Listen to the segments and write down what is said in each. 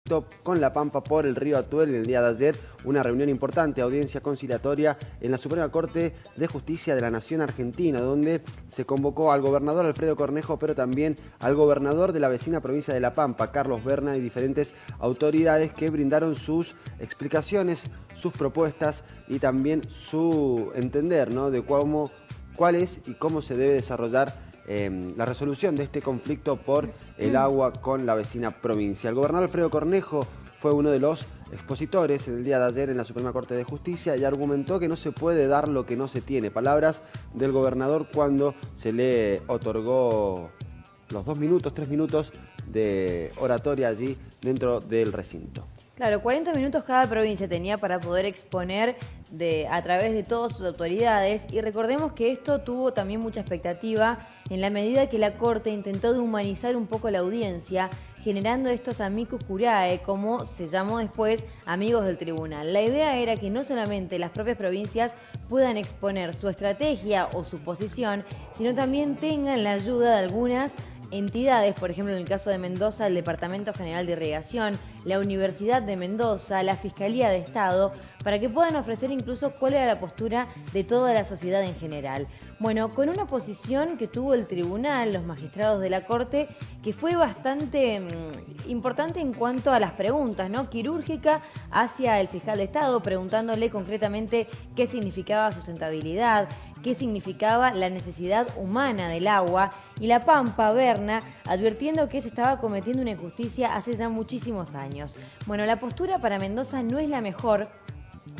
conflicto con La Pampa por el río Atuel. En el día de ayer, una reunión importante, audiencia conciliatoria en la Suprema Corte de Justicia de la Nación Argentina, donde se convocó al gobernador Alfredo Cornejo, pero también al gobernador de la vecina provincia de La Pampa, Carlos Berna, y diferentes autoridades que brindaron sus explicaciones, sus propuestas y también su entender, ¿no?, de cuál es y cómo se debe desarrollar la resolución de este conflicto por el agua con la vecina provincia. El gobernador Alfredo Cornejo fue uno de los expositores en el día de ayer en la Suprema Corte de Justicia y argumentó que no se puede dar lo que no se tiene. Palabras del gobernador cuando se le otorgó los 3 minutos de oratoria allí dentro del recinto. Claro, 40 minutos cada provincia tenía para poder exponer a través de todas sus autoridades, y recordemos que esto tuvo también mucha expectativa en la medida que la Corte intentó de humanizar un poco la audiencia, generando estos amicus curiae, como se llamó después, amigos del tribunal. La idea era que no solamente las propias provincias puedan exponer su estrategia o su posición, sino también tengan la ayuda de algunas entidades, por ejemplo en el caso de Mendoza, el Departamento General de Irrigación, la Universidad de Mendoza, la Fiscalía de Estado, para que puedan ofrecer incluso cuál era la postura de toda la sociedad en general. Bueno, con una posición que tuvo el tribunal, los magistrados de la Corte, que fue bastante importante en cuanto a las preguntas, ¿no?, quirúrgica hacia el fiscal de Estado, preguntándole concretamente qué significaba sustentabilidad, qué significaba la necesidad humana del agua, y La Pampa, Berna, advirtiendo que se estaba cometiendo una injusticia hace ya muchísimos años. Bueno, la postura para Mendoza no es la mejor,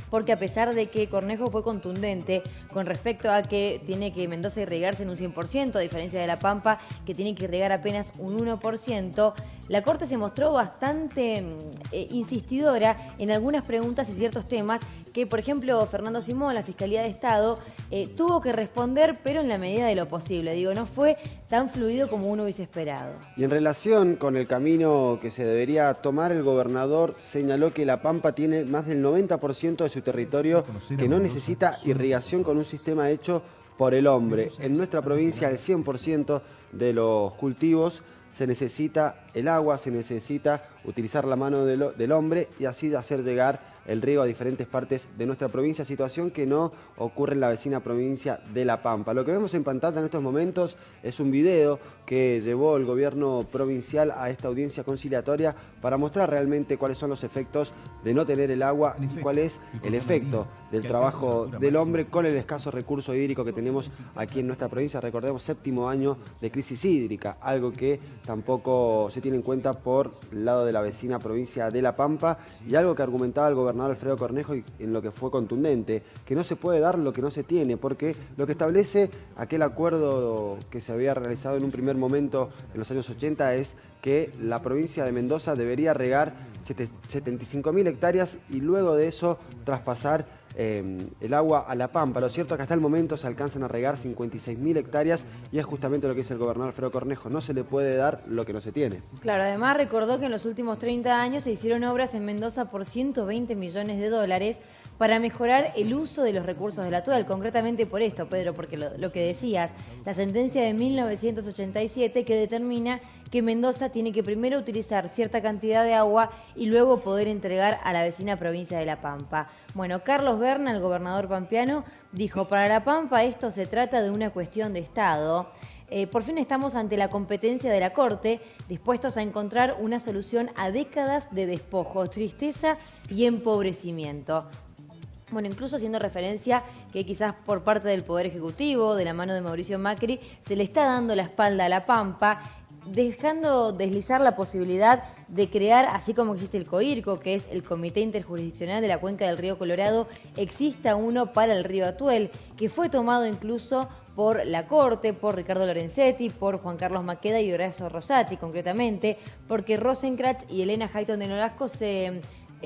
porque a pesar de que Cornejo fue contundente con respecto a que tiene que Mendoza irrigarse en un 100%, a diferencia de La Pampa, que tiene que irrigar apenas un 1%, la Corte se mostró bastante insistidora en algunas preguntas y ciertos temas que, por ejemplo, Fernando Simón, la Fiscalía de Estado, tuvo que responder, pero en la medida de lo posible. Digo, no fue tan fluido como uno hubiese esperado. Y en relación con el camino que se debería tomar, el gobernador señaló que La Pampa tiene más del 90% de su territorio que no necesita irrigación con un sistema hecho por el hombre. En nuestra provincia, el 100% de los cultivos se necesita el agua, se necesita utilizar la mano del hombre y así hacer llegar el riego a diferentes partes de nuestra provincia, situación que no ocurre en la vecina provincia de La Pampa. Lo que vemos en pantalla en estos momentos es un video que llevó el gobierno provincial a esta audiencia conciliatoria para mostrar realmente cuáles son los efectos de no tener el agua y cuál es el efecto del trabajo del hombre con el escaso recurso hídrico que tenemos aquí en nuestra provincia. Recordemos, 7º año de crisis hídrica, algo que tampoco se tiene en cuenta por el lado de la vecina provincia de La Pampa, y algo que argumentaba el gobernador Alfredo Cornejo y en lo que fue contundente, que no se puede dar lo que no se tiene, porque lo que establece aquel acuerdo que se había realizado en un primer momento en los años 80 es que la provincia de Mendoza debería regar 75.000 hectáreas y luego de eso traspasar el agua a La Pampa. Lo cierto es que hasta el momento se alcanzan a regar 56.000 hectáreas y es justamente lo que dice el gobernador Alfredo Cornejo: no se le puede dar lo que no se tiene. Claro, además recordó que en los últimos 30 años se hicieron obras en Mendoza por 120 millones de dólares para mejorar el uso de los recursos del Atuel. Concretamente por esto, Pedro, porque lo que decías, la sentencia de 1987 que determina que Mendoza tiene que primero utilizar cierta cantidad de agua y luego poder entregar a la vecina provincia de La Pampa. Bueno, Carlos Berna, el gobernador pampeano, dijo: para La Pampa esto se trata de una cuestión de Estado. Por fin estamos ante la competencia de la Corte, dispuestos a encontrar una solución a décadas de despojos, tristeza y empobrecimiento. Bueno, incluso haciendo referencia que quizás por parte del Poder Ejecutivo, de la mano de Mauricio Macri, se le está dando la espalda a La Pampa, dejando deslizar la posibilidad de crear, así como existe el COIRCO, que es el Comité Interjurisdiccional de la Cuenca del Río Colorado, exista uno para el río Atuel, que fue tomado incluso por la Corte, por Ricardo Lorenzetti, por Juan Carlos Maqueda y Horacio Rosati, concretamente, porque Rosenkrantz y Elena Hayton de Nolasco se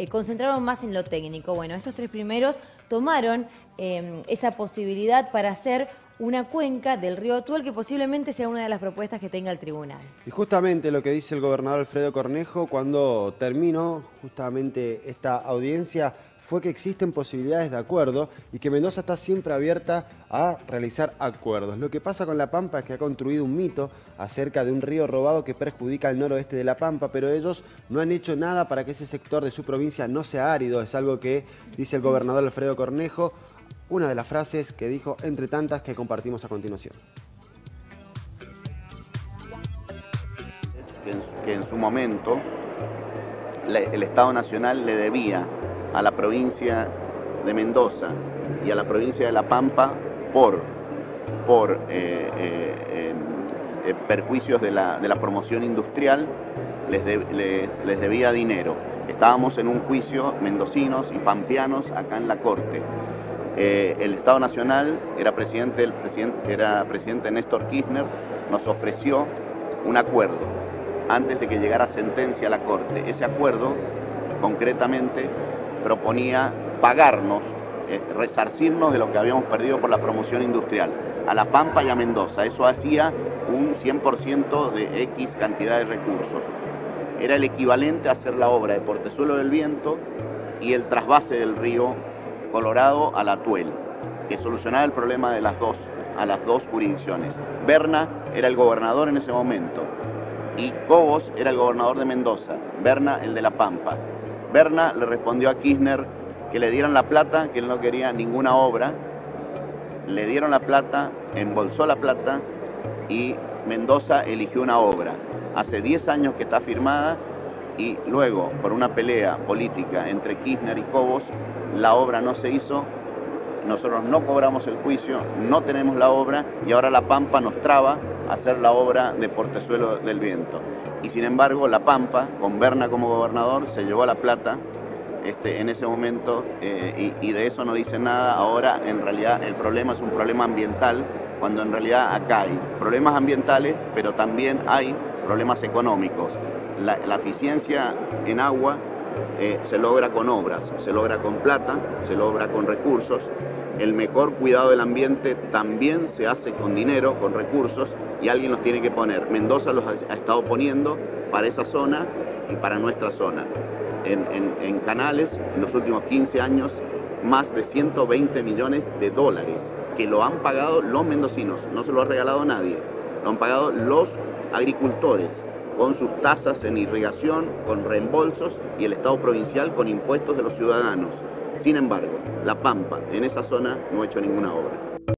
concentraron más en lo técnico. Bueno, estos 3 primeros tomaron esa posibilidad para hacer una cuenca del río Atuel, que posiblemente sea una de las propuestas que tenga el tribunal. Y justamente lo que dice el gobernador Alfredo Cornejo cuando terminó justamente esta audiencia fue que existen posibilidades de acuerdo y que Mendoza está siempre abierta a realizar acuerdos. Lo que pasa con La Pampa es que ha construido un mito acerca de un río robado que perjudica al noroeste de La Pampa, pero ellos no han hecho nada para que ese sector de su provincia no sea árido. Es algo que dice el gobernador Alfredo Cornejo, una de las frases que dijo entre tantas que compartimos a continuación. Que en su momento el Estado Nacional le debía a la provincia de Mendoza y a la provincia de La Pampa por perjuicios de la promoción industrial, les debía dinero. Estábamos en un juicio mendocinos y pampeanos acá en la Corte. El Estado Nacional era presidente Néstor Kirchner, nos ofreció un acuerdo antes de que llegara sentencia a la Corte. Ese acuerdo concretamente proponía pagarnos, resarcirnos de lo que habíamos perdido por la promoción industrial, a La Pampa y a Mendoza. Eso hacía un 100% de X cantidad de recursos. Era el equivalente a hacer la obra de Portezuelo del Viento y el trasvase del río Colorado a la Tuel, que solucionaba el problema de las dos jurisdicciones. Berna era el gobernador en ese momento y Cobos era el gobernador de Mendoza, Berna el de La Pampa. Berna le respondió a Kirchner que le dieran la plata, que él no quería ninguna obra. Le dieron la plata, embolsó la plata y Mendoza eligió una obra. Hace 10 años que está firmada y luego, por una pelea política entre Kirchner y Cobos, la obra no se hizo. Nosotros no cobramos el juicio, no tenemos la obra y ahora La Pampa nos traba a hacer la obra de Portezuelo del Viento. Y sin embargo, La Pampa, con Berna como gobernador, se llevó la plata en ese momento y de eso no dice nada. Ahora, en realidad, el problema es un problema ambiental, cuando en realidad acá hay problemas ambientales, pero también hay problemas económicos. La eficiencia en agua se logra con obras, se logra con plata, se logra con recursos. El mejor cuidado del ambiente también se hace con dinero, con recursos, y alguien los tiene que poner. Mendoza los ha estado poniendo para esa zona y para nuestra zona. En canales, en los últimos 15 años, más de 120 millones de dólares, que lo han pagado los mendocinos, no se lo ha regalado nadie, lo han pagado los agricultores, con sus tasas en irrigación, con reembolsos, y el Estado provincial con impuestos de los ciudadanos. Sin embargo, La Pampa, en esa zona, no ha hecho ninguna obra.